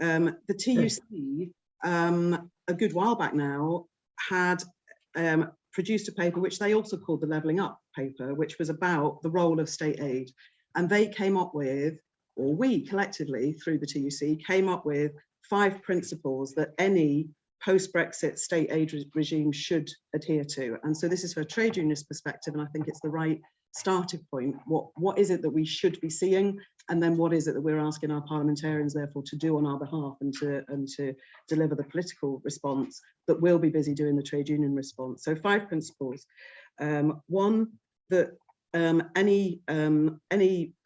The TUC, a good while back now, had produced a paper which they also called the Levelling Up paper, which was about the role of state aid. And they came up with, or we collectively through the TUC came up with 5 principles that any post-Brexit state aid regime should adhere to. And so this is for a trade unionist perspective, and I think it's the right starting point. What is it that we should be seeing, and then what is it that we're asking our parliamentarians therefore to do on our behalf, and to deliver the political response that we'll be busy doing the trade union response. So 5 principles. One, that any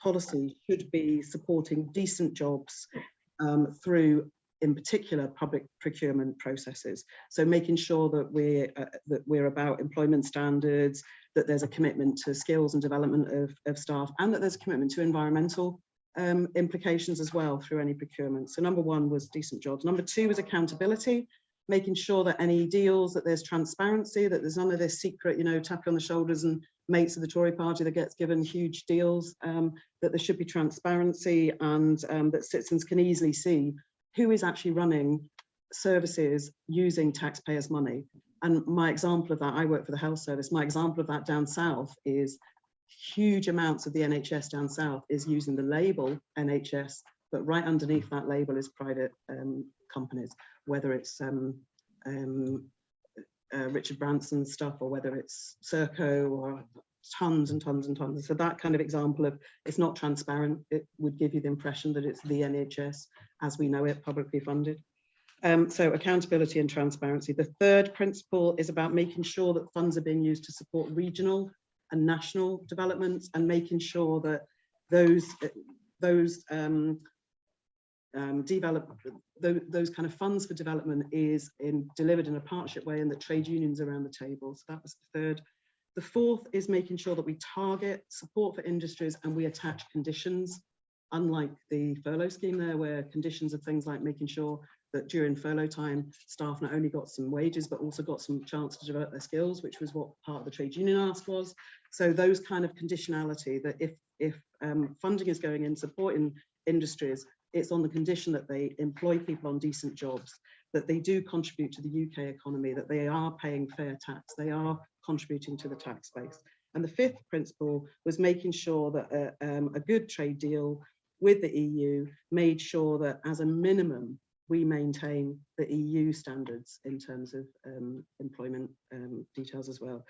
policy should be supporting decent jobs through, in particular, public procurement processes. So making sure that we're about employment standards, that there's a commitment to skills and development of staff, and that there's a commitment to environmental implications as well through any procurement. So number 1 was decent jobs. Number 2 was accountability, making sure that any deals, that there's transparency, that there's none of this secret, tap on the shoulders and mates of the Tory party that gets given huge deals, that there should be transparency, and that citizens can easily see who is actually running services using taxpayers' money. And my example of that, I work for the health service, my example of that down south is huge amounts of the NHS down south is using the label NHS, but right underneath that label is private companies, whether it's Richard Branson stuff, or whether it's Serco, or tons and tons and tons. So that kind of example of it's not transparent, it would give you the impression that it's the NHS as we know it, publicly funded. So accountability and transparency. The 3rd principle is about making sure that funds are being used to support regional and national developments, and making sure that those kind of funds for development is delivered in a partnership way, and that trade unions are around the table. So that was the 3rd. The 4th is making sure that we target support for industries and we attach conditions, unlike the furlough scheme there, where conditions are things like making sure that during furlough time, staff not only got some wages, but also got some chance to develop their skills, which was what part of the trade union ask was. So those kind of conditionality, that if funding is going in supporting industries, it's on the condition that they employ people on decent jobs, that they do contribute to the UK economy, that they are paying fair tax, they are contributing to the tax base. And the 5th principle was making sure that a good trade deal with the EU made sure that as a minimum, we maintain the EU standards in terms of employment details as well.